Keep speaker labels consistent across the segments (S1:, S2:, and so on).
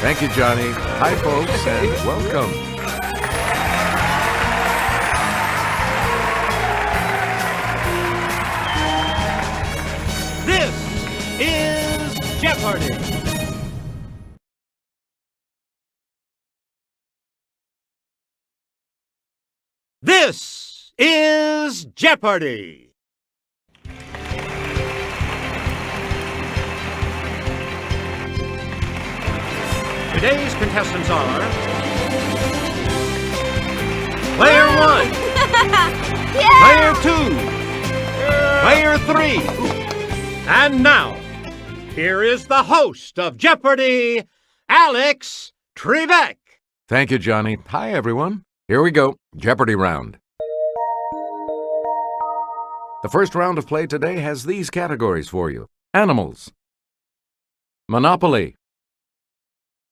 S1: Thank you, Johnny. Hi, folks, and welcome.
S2: This is Jeopardy! This is Jeopardy! Today's contestants are... Player 1, Player 2, Player 3, and now, here is the host of Jeopardy, Alex Trebek.
S1: Thank you, Johnny. Hi, everyone. Here we go. Jeopardy round. The first round of play today has these categories for you. Animals. Monopoly.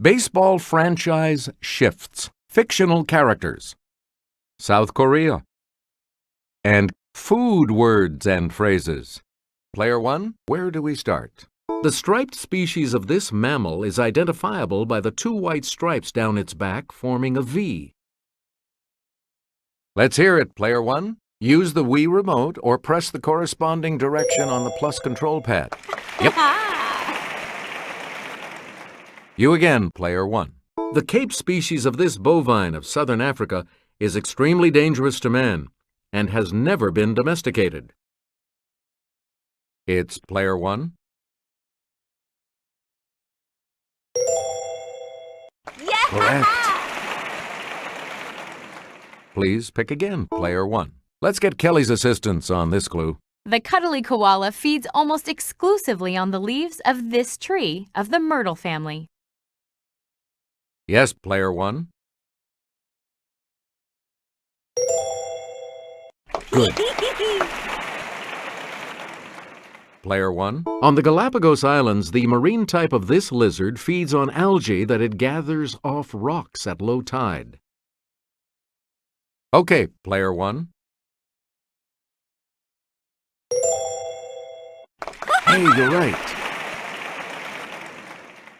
S1: Baseball franchise shifts. Fictional characters. South Korea. And food words and phrases. Player 1, where do we start? The striped species of this mammal is identifiable by the two white stripes down its back forming a V. Let's hear it, Player 1. Use the Wii remote or press the corresponding direction on the plus control pad. Yep. You again, Player 1. The Cape species of this bovine of southern Africa is extremely dangerous to man and has never been domesticated. It's Player 1.
S3: Yeah!
S1: Correct. Please pick again, Player 1. Let's get Kelly's assistance on this clue.
S3: The cuddly koala feeds almost exclusively on the leaves of this tree of the myrtle family.
S1: Yes, Player 1. Good. Player 1. On the Galapagos Islands, the marine type of this lizard feeds on algae that it gathers off rocks at low tide. Okay, Player 1. Hey, you're right.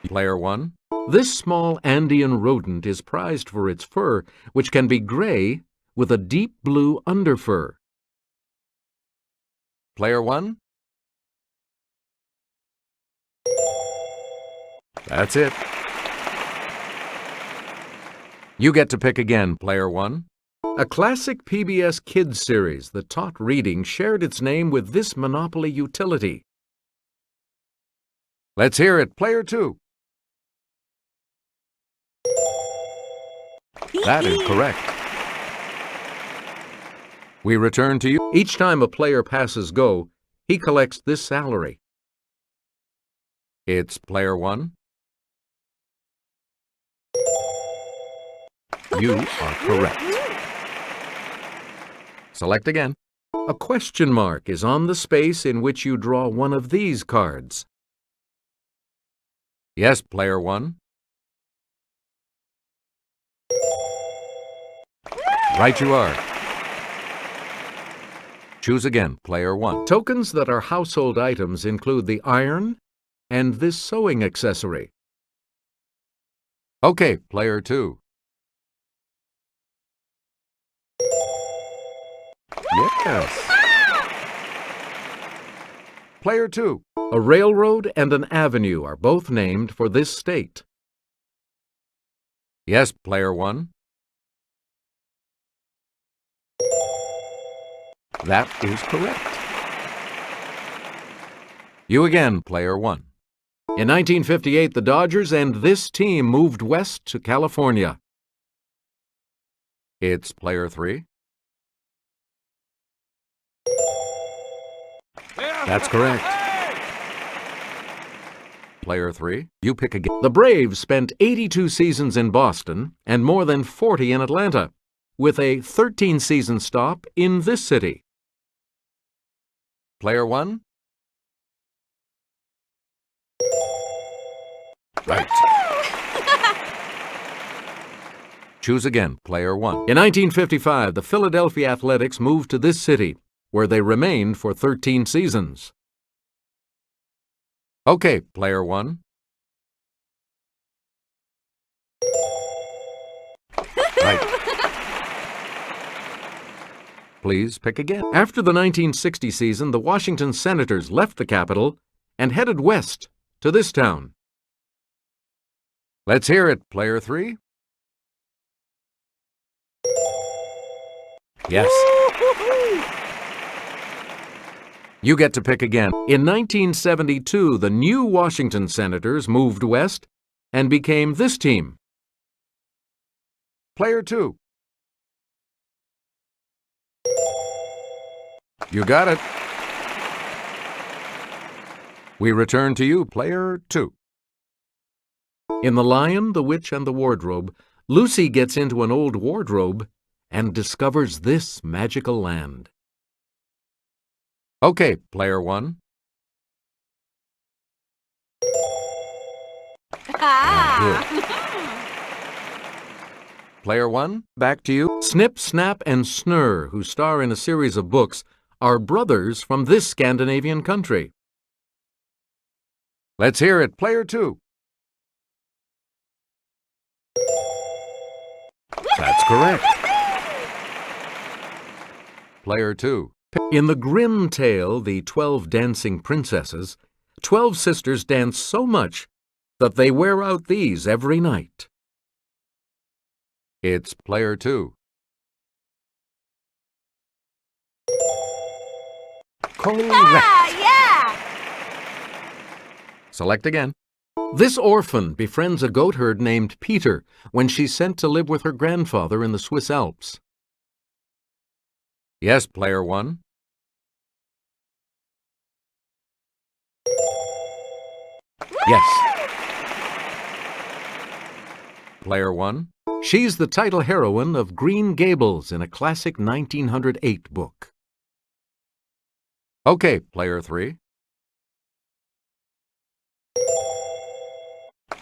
S1: Player 1. This small Andean rodent is prized for its fur, which can be gray with a deep blue underfur. Player 1. That's it. You get to pick again, Player 1. A classic PBS Kids series that taught reading shared its name with this Monopoly utility. Let's hear it, Player 2. That is correct. We return to you. Each time a player passes go, he collects this salary. It's Player 1. You are correct. Select again. A question mark is on the space in which you draw one of these cards. Yes, Player 1. Right you are. Choose again, Player 1. Tokens that are household items include the iron and this sewing accessory. Okay, Player 2. Yes. Player 2. A railroad and an avenue are both named for this state. Yes, Player 1. That is correct. You again, Player 1. In 1958, the Dodgers and this team moved west to California. It's Player 3. That's correct. Player 3, you pick again. The Braves spent 82 seasons in Boston and more than 40 in Atlanta, with a 13-season stop in this city. Player 1. Right. Choose again, Player 1. In 1955, the Philadelphia Athletics moved to this city, where they remained for 13 seasons. Okay, Player 1. Right. Please pick again. After the 1960 season, the Washington Senators left the capital and headed west to this town. Let's hear it, player 3. Yes. You get to pick again. In 1972, the new Washington Senators moved west and became this team. Player 2. You got it. We return to you, player 2. In The Lion, the Witch, and the Wardrobe, Lucy gets into an old wardrobe and discovers this magical land. Okay, player 1. Good. Player 1, back to you. Snip, Snap, and Snurr, who star in a series of books, are brothers from this Scandinavian country. Let's hear it, player 2. That's correct. Player 2. In the Grimm tale, The 12 Dancing Princesses, 12 sisters dance so much that they wear out these every night. It's player 2. Correct.
S3: Yeah!
S1: Select again. This orphan befriends a goatherd named Peter when she's sent to live with her grandfather in the Swiss Alps. Yes, player 1. Yes. Player 1. She's the title heroine of Green Gables in a classic 1908 book. Okay, player 3.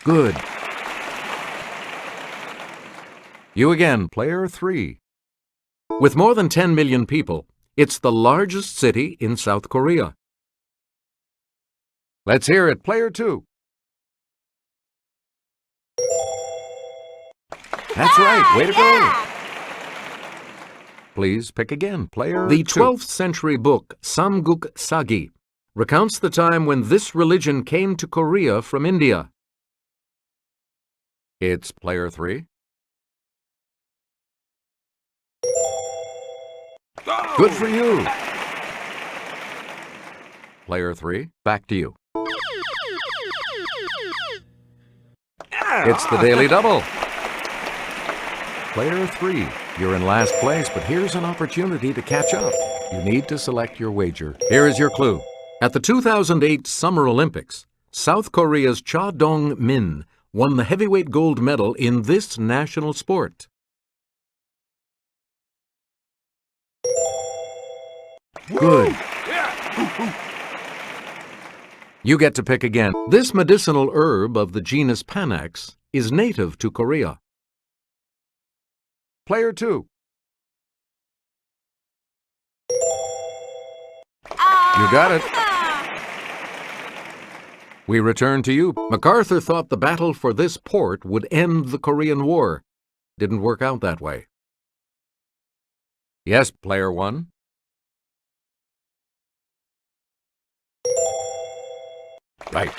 S1: Good. You again, player 3. With more than 10 million people, it's the largest city in South Korea. Let's hear it, player 2. That's right, way to go. Please pick again, player 2. The 12th century book, Samguk Sagi, recounts the time when this religion came to Korea from India. It's player 3. Good for you. Player 3, back to you. It's the Daily Double. Player 3, you're in last place, but here's an opportunity to catch up. You need to select your wager. Here is your clue. At the 2008 Summer Olympics, South Korea's Cha Dong-min won the heavyweight gold medal in this national sport. Good. You get to pick again. This medicinal herb of the genus Panax is native to Korea. Player 2. You got it. We return to you. MacArthur thought the battle for this port would end the Korean War. Didn't work out that way. Yes, player 1. Right.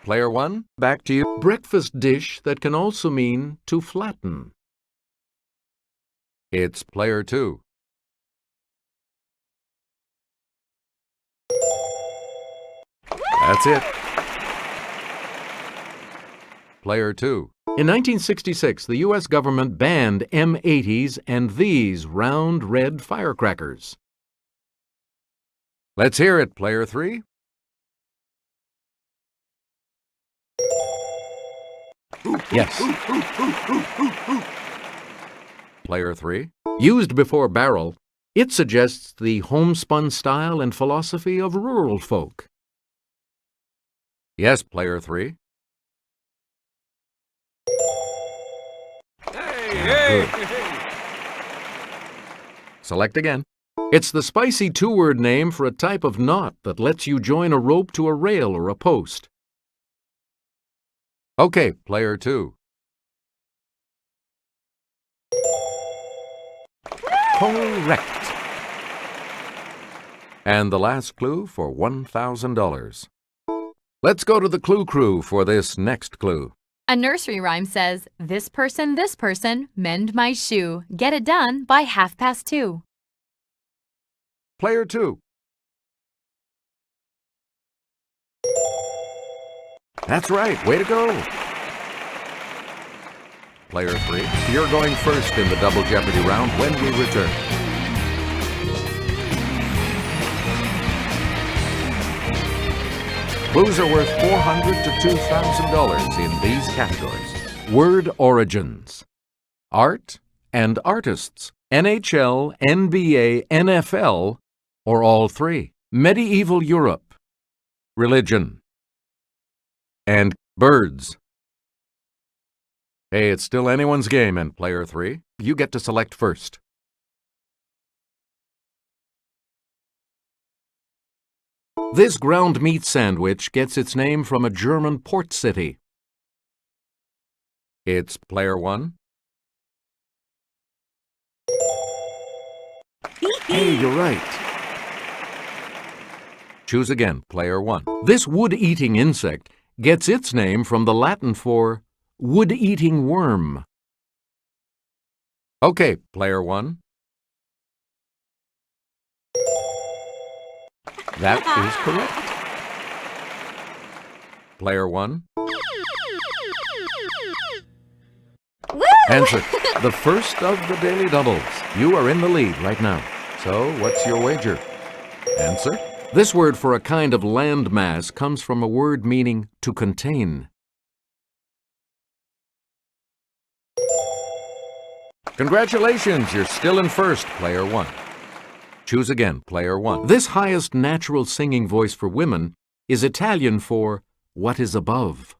S1: Player 1, back to you. Breakfast dish that can also mean to flatten. It's player 2. That's it. Player 2. In 1966, the U.S. government banned M80s and these round red firecrackers. Let's hear it, player 3. Yes. Player 3. Used before barrel, it suggests the homespun style and philosophy of rural folk. Yes, player 3. Good. Select again. It's the spicy two-word name for a type of knot that lets you join a rope to a rail or a post. Okay, player 2. Correct. And the last clue for $1,000. Let's go to the Clue Crew for this next clue.
S3: A nursery rhyme says, this person, mend my shoe. Get it done by 2:30.
S1: Player 2. That's right. Way to go. Player 3, you're going first in the Double Jeopardy round when we return. Clues are worth $400 to $2,000 in these categories. Word origins, art and artists, NHL, NBA, NFL, or all three. Medieval Europe, religion, and birds. Hey, it's still anyone's game, and Player 3, you get to select first. This ground meat sandwich gets its name from a German port city. It's Player 1. Hey, you're right. Choose again, Player 1. This wood-eating insect gets its name from the Latin for wood-eating worm. Okay, Player 1. That is correct. Player 1.
S3: Woo!
S1: Answer. The first of the daily doubles. You are in the lead right now. So, what's your wager? Answer. This word for a kind of land mass comes from a word meaning to contain. Congratulations, you're still in first, Player 1. Choose again, Player 1. This highest natural singing voice for women is Italian for what is above.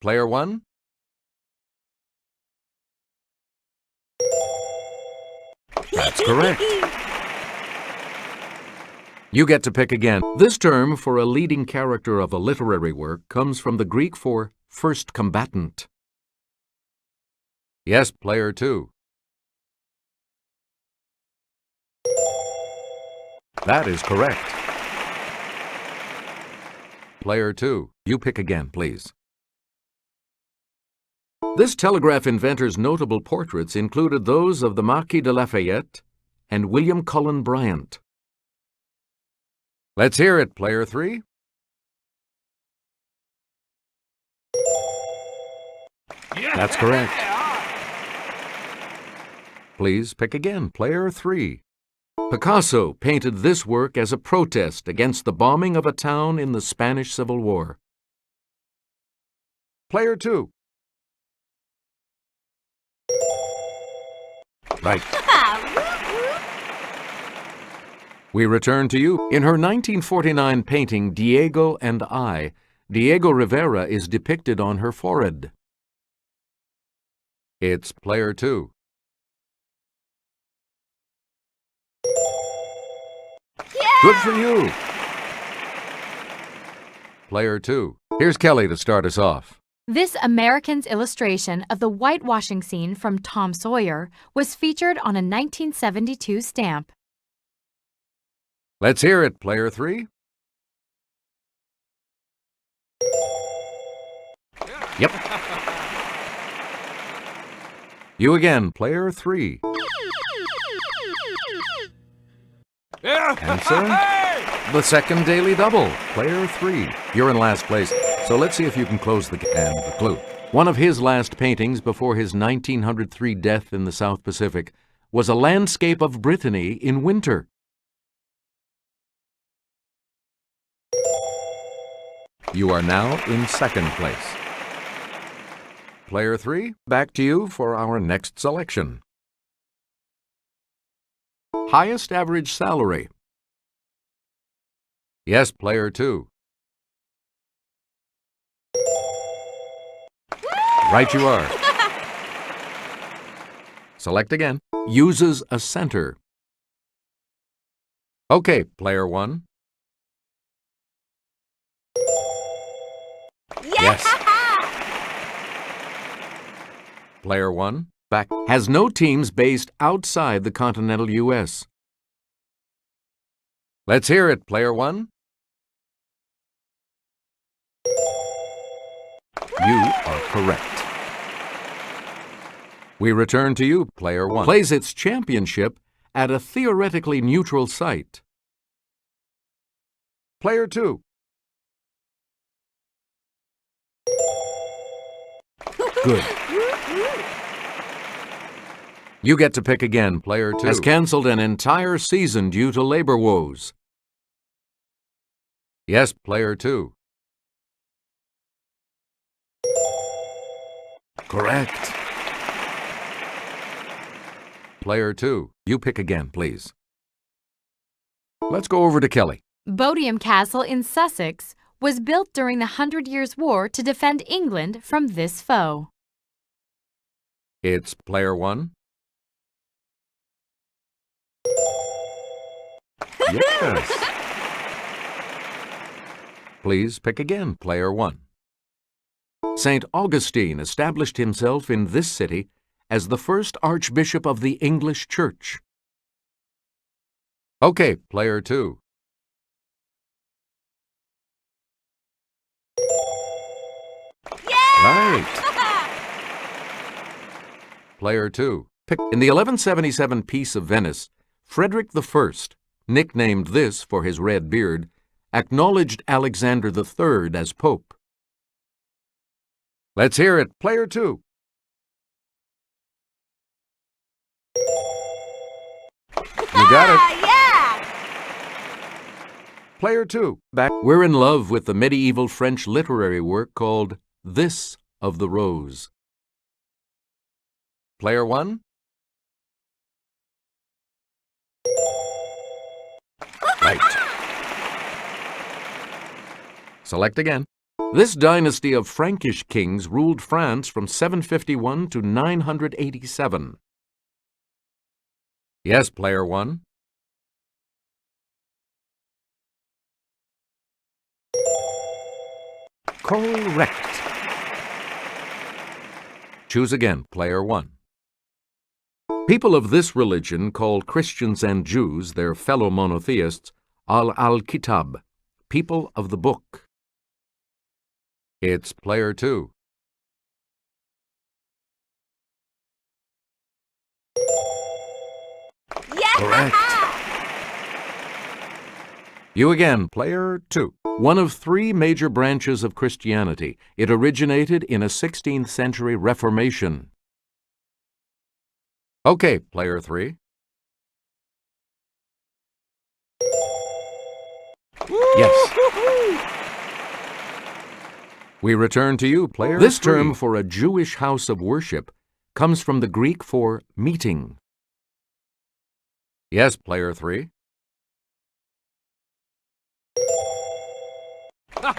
S1: Player 1. That's correct. You get to pick again. This term for a leading character of a literary work comes from the Greek for first combatant. Yes, Player 2. That is correct. Player 2, you pick again, please. This telegraph inventor's notable portraits included those of the Marquis de Lafayette and William Cullen Bryant. Let's hear it, Player 3. That's correct. Please pick again, Player 3. Picasso painted this work as a protest against the bombing of a town in the Spanish Civil War. Player 2. Right. We return to you. In her 1949 painting, Diego and I, Diego Rivera is depicted on her forehead. It's Player 2. Good for you. Player 2. Here's Kelly to start us off.
S3: This American's illustration of the whitewashing scene from Tom Sawyer was featured on a 1972 stamp.
S1: Let's hear it, Player 3. Yep. You again, Player 3. Answer. The second daily double, Player 3. You're in last place, so let's see if you can close the and the clue. One of his last paintings before his 1903 death in the South Pacific was a landscape of Brittany in winter. You are now in second place. Player 3, back to you for our next selection. Highest average salary. Yes, Player 2. Right you are. Select again. Uses a center. Okay, Player 1. Yes. Player 1. Back. Has no teams based outside the continental U.S. Let's hear it, player one. You are correct. We return to you, player one. Plays its championship at a theoretically neutral site. Player two. Good. You get to pick again, player two. Has canceled an entire season due to labor woes. Yes, player two. Correct. Player two, you pick again, please. Let's go over to Kelly.
S3: Bodiam Castle in Sussex was built during the 100 Years' War to defend England from this foe.
S1: It's player one. Yes. Please pick again, player one. St. Augustine established himself in this city as the first Archbishop of the English Church. Okay, player two. Right. Player two. In the 1177 Peace of Venice, Frederick I, nicknamed this for his red beard, acknowledged Alexander III as Pope. Let's hear it, player two. You got it.
S4: Yeah!
S1: Player two. Back. We're in love with the medieval French literary work called This of the Rose. Player one. Right. Select again. This dynasty of Frankish kings ruled France from 751 to 987. Yes, player one. Correct. Choose again, player one. People of this religion call Christians and Jews, their fellow monotheists, al-Kitab, people of the book. It's player two.
S4: Yeah!
S1: Correct. You again, player two. One of three major branches of Christianity. It originated in a 16th century Reformation. Okay, player three. Yes. We return to you, player three. This term for a Jewish house of worship comes from the Greek for meeting. Yes, player three.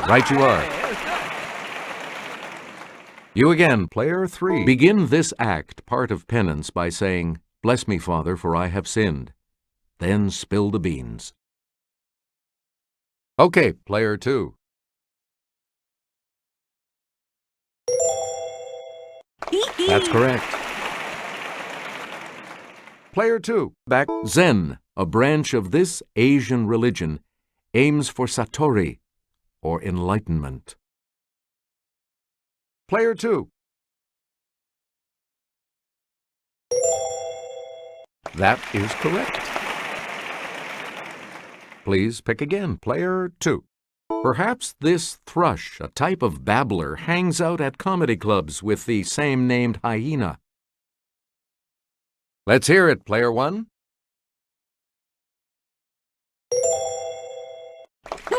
S1: Right you are. You again, player three. Begin this act, part of penance, by saying, "Bless me, Father, for I have sinned." Then spill the beans. Okay, player two. That's correct. Player two. Back. Zen, a branch of this Asian religion, aims for satori, or enlightenment. Player two. That is correct. Please pick again, player two. Perhaps this thrush, a type of babbler, hangs out at comedy clubs with the same named hyena. Let's hear it, player one.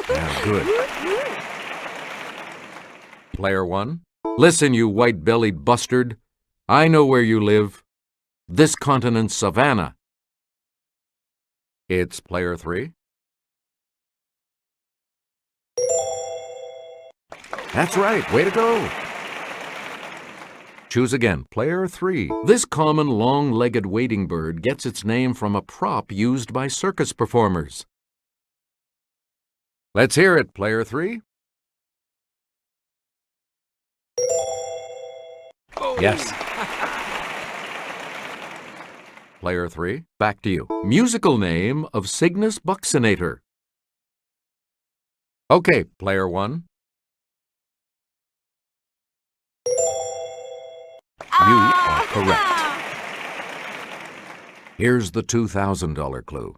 S1: Yeah, good. Player one. Listen, you white-bellied bustard. I know where you live. This continent's savannah. It's player three. That's right. Way to go. Choose again. Player three. This common long-legged wading bird gets its name from a prop used by circus performers. Let's hear it, player three. Yes. Player 3, back to you. Musical name of Cygnus buccinator. Okay, Player 1. You are correct. Here's the $2,000 clue.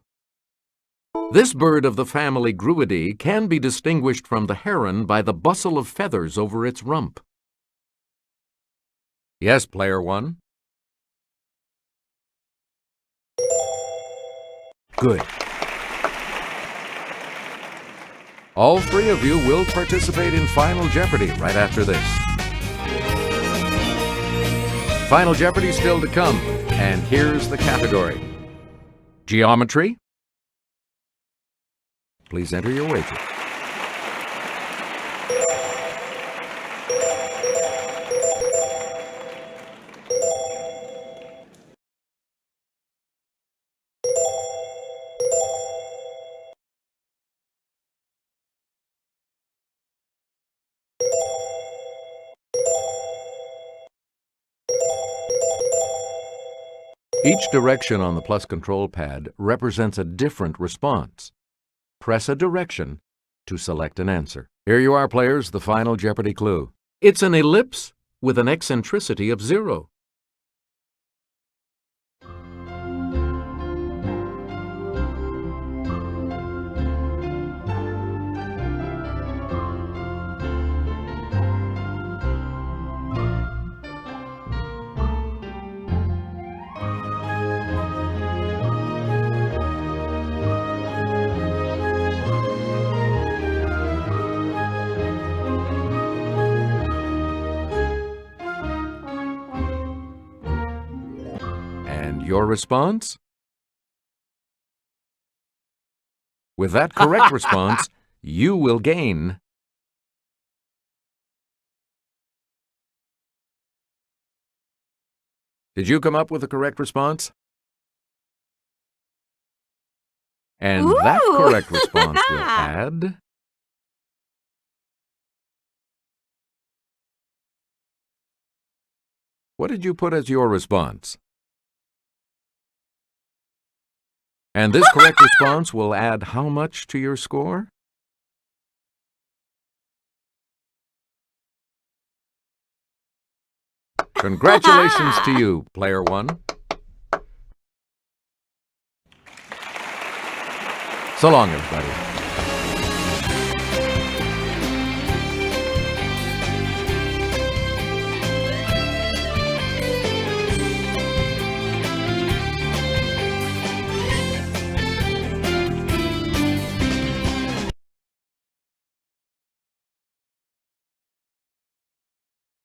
S1: This bird of the family Gruidae can be distinguished from the heron by the bustle of feathers over its rump. Yes, Player 1. Good. All three of you will participate in Final Jeopardy right after this. Final Jeopardy still to come, and here's the category. Geometry. Please enter your wager. Each direction on the plus control pad represents a different response. Press a direction to select an answer. Here you are, players, the Final Jeopardy clue. It's an ellipse with an eccentricity of 0. And your response? With that correct response, you will gain Did you come up with the correct response? And that correct response will add What did you put as your response? And this correct response will add how much to your score? Congratulations to you, Player 1. So long, everybody.